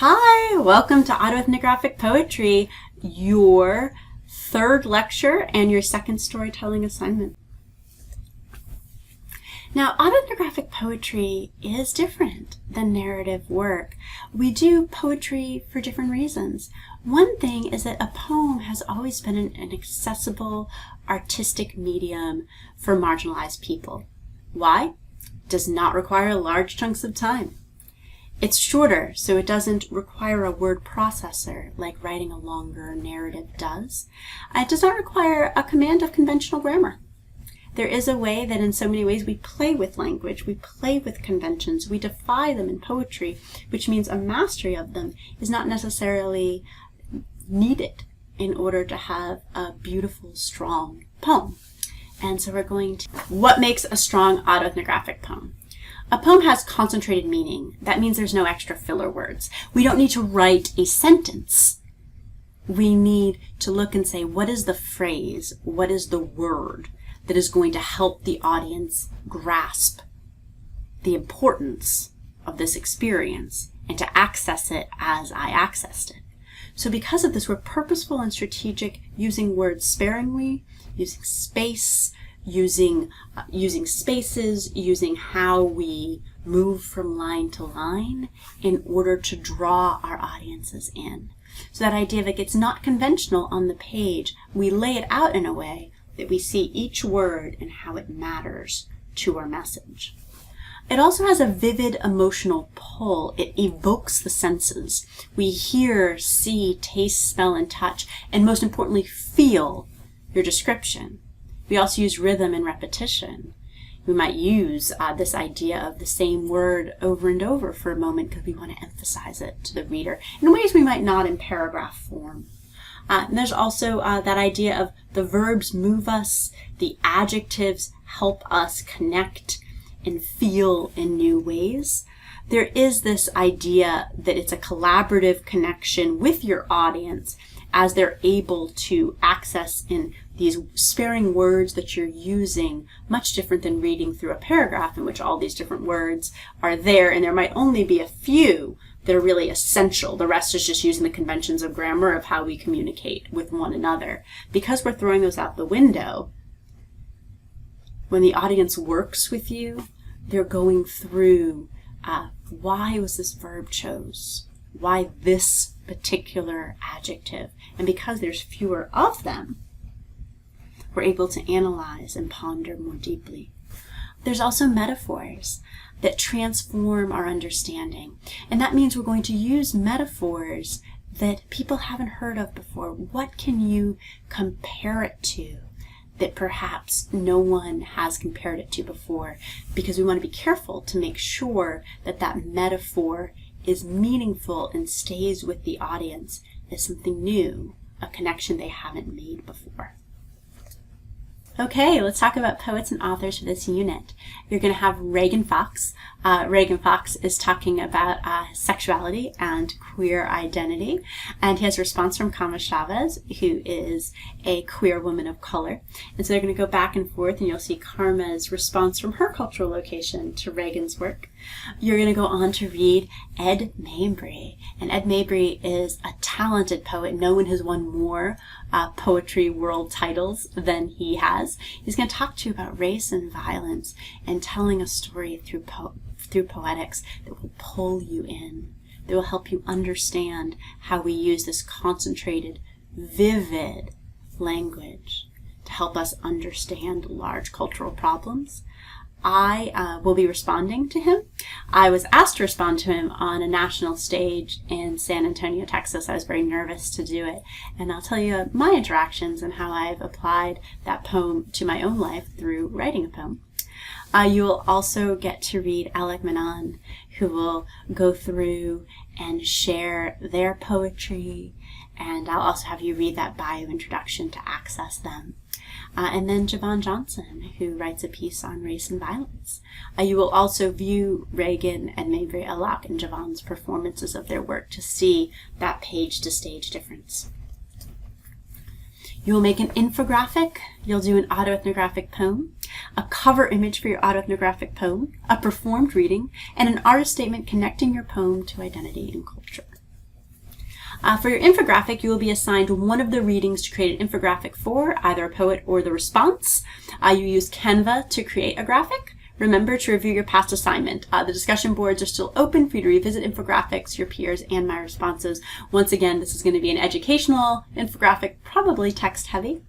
Hi, welcome to Autoethnographic Poetry, your third lecture and your second storytelling assignment. Now, autoethnographic poetry is different than narrative work. We do poetry for different reasons. One thing is that a poem has always been an accessible artistic medium for marginalized people. Why? It does not require large chunks of time. It's shorter, so it doesn't require a word processor like writing a longer narrative does. It does not require a command of conventional grammar. There is a way that in so many ways we play with language, we play with conventions, we defy them in poetry, which means a mastery of them is not necessarily needed in order to have a beautiful, strong poem. And so we're going to... What makes a strong autoethnographic poem? A poem has concentrated meaning. That means there's no extra filler words. We don't need to write a sentence. We need to look and say, what is the phrase? What is the word that is going to help the audience grasp the importance of this experience and to access it as I accessed it? So because of this, we're purposeful and strategic, using words sparingly, using space, using spaces, using how we move from line to line in order to draw our audiences in. So that idea of it's not conventional on the page, we lay it out in a way that we see each word and how it matters to our message. It also has a vivid emotional pull. It evokes the senses. We hear, see, taste, smell, and touch, and most importantly, feel your description. We also use rhythm and repetition. We might use this idea of the same word over and over for a moment because we want to emphasize it to the reader in ways we might not in paragraph form. And there's also that idea of the verbs move us, the adjectives help us connect and feel in new ways. There is this idea that it's a collaborative connection with your audience as they're able to access in these sparing words that you're using, much different than reading through a paragraph in which all these different words are there, and there might only be a few that are really essential. The rest is just using the conventions of grammar of how we communicate with one another. Because we're throwing those out the window, when the audience works with you, they're going through why was this verb chose? Why this particular adjective? And because there's fewer of them, we're able to analyze and ponder more deeply. There's also metaphors that transform our understanding. And that means we're going to use metaphors that people haven't heard of before. What can you compare it to that perhaps no one has compared it to before? Because we want to be careful to make sure that that metaphor is meaningful and stays with the audience as something new, a connection they haven't made before. Okay, let's talk about poets and authors for this unit. You're going to have Reagan Fox. Reagan Fox is talking about sexuality and queer identity, and he has a response from Kama Chavez, who is a queer woman of color. And so they're going to go back and forth, and you'll see Karma's response from her cultural location to Reagan's work. You're going to go on to read Ed Mabry, and Ed Mabry is a talented poet. No one has won more poetry world titles than he has. He's going to talk to you about race and violence and telling a story through poetics that will pull you in, that will help you understand how we use this concentrated, vivid language to help us understand large cultural problems. I will be responding to him. I was asked to respond to him on a national stage in San Antonio, Texas. I was very nervous to do it. And I'll tell you my interactions and how I've applied that poem to my own life through writing a poem. You will also get to read Alec Manon, who will go through and share their poetry. And I'll also have you read that bio introduction to access them. And then Javon Johnson, who writes a piece on race and violence. You will also view Reagan and Mabry Alak and Javon's performances of their work to see that page-to-stage difference. You will make an infographic, you'll do an autoethnographic poem, a cover image for your autoethnographic poem, a performed reading, and an artist statement connecting your poem to identity and culture. For your infographic, you will be assigned one of the readings to create an infographic for, either a poet or the response. You use Canva to create a graphic. Remember to review your past assignment. The discussion boards are still open for you to revisit infographics, your peers, and my responses. Once again, this is going to be an educational infographic, probably text heavy.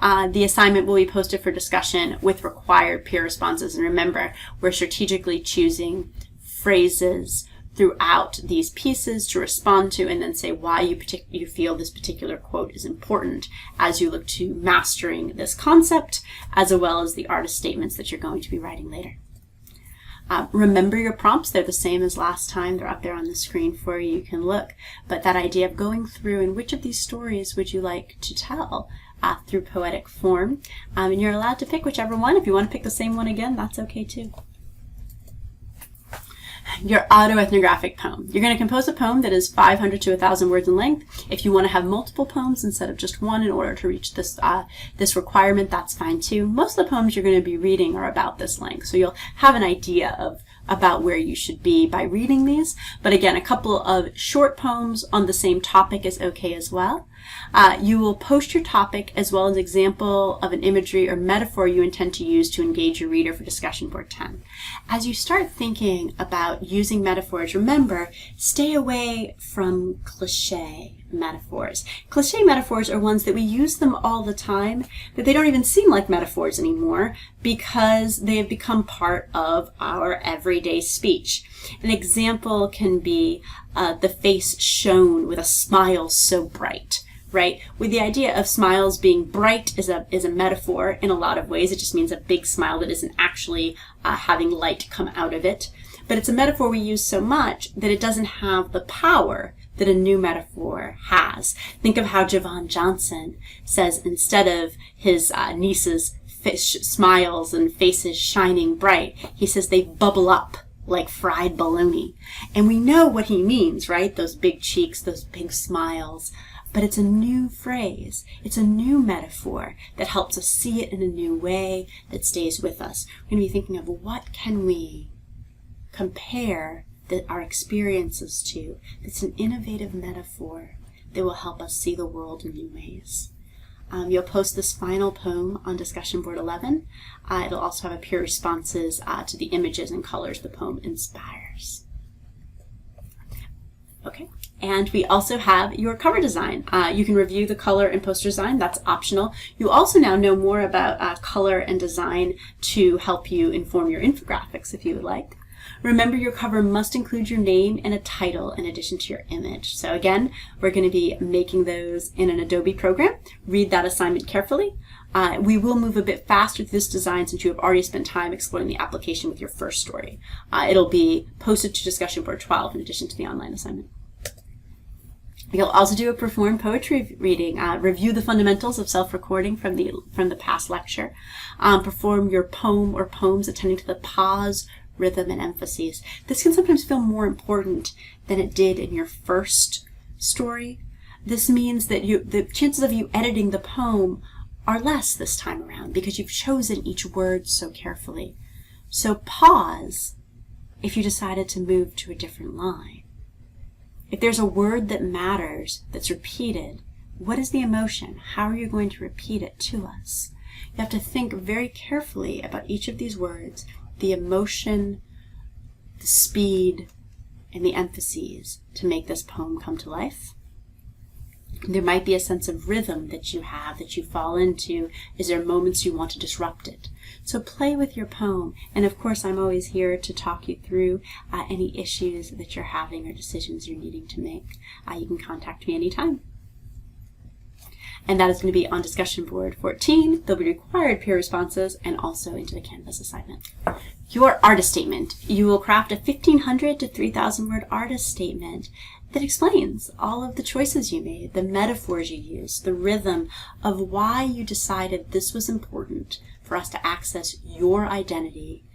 The assignment will be posted for discussion with required peer responses. And remember, we're strategically choosing phrases throughout these pieces to respond to and then say why you feel this particular quote is important as you look to mastering this concept, as well as the artist statements that you're going to be writing later. Remember your prompts. They're the same as last time. They're up there on the screen for you. You can look. But that idea of going through and which of these stories would you like to tell through poetic form. And you're allowed to pick whichever one. If you want to pick the same one again, that's okay too. Your autoethnographic poem. You're going to compose a poem that is 500 to 1,000 words in length. If you want to have multiple poems instead of just one in order to reach this this requirement, that's fine too. Most of the poems you're going to be reading are about this length, so you'll have an idea of about where you should be by reading these. But again, a couple of short poems on the same topic is okay as well. You will post your topic as well as an example of an imagery or metaphor you intend to use to engage your reader for discussion board 10. As you start thinking about using metaphors, remember, stay away from cliche metaphors. Cliche metaphors are ones that we use them all the time, but they don't even seem like metaphors anymore because they have become part of our everyday speech. An example can be the face shone with a smile so bright. Right? With the idea of smiles being bright is a metaphor in a lot of ways. It just means a big smile that isn't actually having light come out of it. But it's a metaphor we use so much that it doesn't have the power that a new metaphor has. Think of how Javon Johnson says instead of his niece's smiles and faces shining bright, he says they bubble up like fried bologna. And we know what he means, right? Those big cheeks, those big smiles. But it's a new phrase. It's a new metaphor that helps us see it in a new way that stays with us. We're going to be thinking of what can we compare our experiences to that's an innovative metaphor that will help us see the world in new ways. You'll post this final poem on discussion board 11. It'll also have a peer responses to the images and colors the poem inspires. Okay. And we also have your cover design. You can review the color and poster design. That's optional. You also now know more about color and design to help you inform your infographics if you would like. Remember, your cover must include your name and a title in addition to your image. So again, we're going to be making those in an Adobe program. Read that assignment carefully. We will move a bit faster through this design since you have already spent time exploring the application with your first story. It'll be posted to discussion board 12 in addition to the online assignment. You'll also do a performed poetry reading, review the fundamentals of self-recording from the past lecture, perform your poem or poems attending to the pause, rhythm, and emphases. This can sometimes feel more important than it did in your first story. This means that the chances of you editing the poem are less this time around because you've chosen each word so carefully. So pause if you decided to move to a different line. If there's a word that matters, that's repeated, what is the emotion? How are you going to repeat it to us? You have to think very carefully about each of these words, the emotion, the speed, and the emphases to make this poem come to life. There might be a sense of rhythm that you have, that you fall into. Is there moments you want to disrupt it? So play with your poem. And of course, I'm always here to talk you through any issues that you're having or decisions you're needing to make. You can contact me anytime. And that is going to be on discussion board 14. There'll be required peer responses and also into the Canvas assignment. Your artist statement. You will craft a 1,500 to 3,000 word artist statement that explains all of the choices you made, the metaphors you used, the rhythm of why you decided this was important for us to access your identity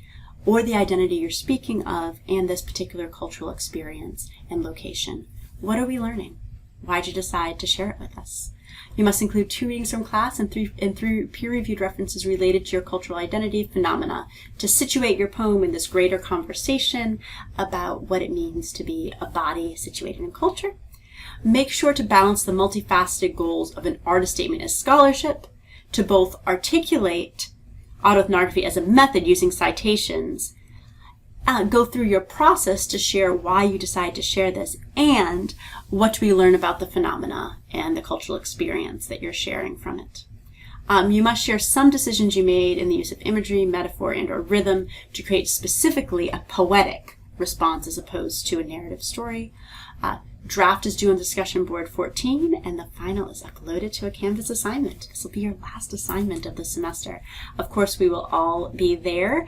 or the identity you're speaking of and this particular cultural experience and location. What are we learning? Why'd you decide to share it with us? You must include 2 readings from class and 3 peer-reviewed references related to your cultural identity phenomena to situate your poem in this greater conversation about what it means to be a body situated in culture. Make sure to balance the multifaceted goals of an artist statement as scholarship, to both articulate autoethnography as a method using citations, go through your process to share why you decide to share this, and what do we learn about the phenomena and the cultural experience that you're sharing from it. You must share some decisions you made in the use of imagery, metaphor, and or rhythm to create specifically a poetic response as opposed to a narrative story. Draft is due on discussion board 14, and the final is uploaded to a Canvas assignment. This will be your last assignment of the semester. Of course, we will all be there.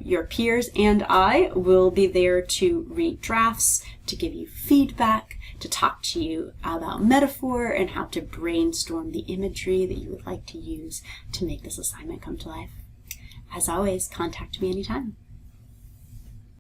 Your peers and I will be there to read drafts, to give you feedback, to talk to you about metaphor and how to brainstorm the imagery that you would like to use to make this assignment come to life. As always, contact me anytime.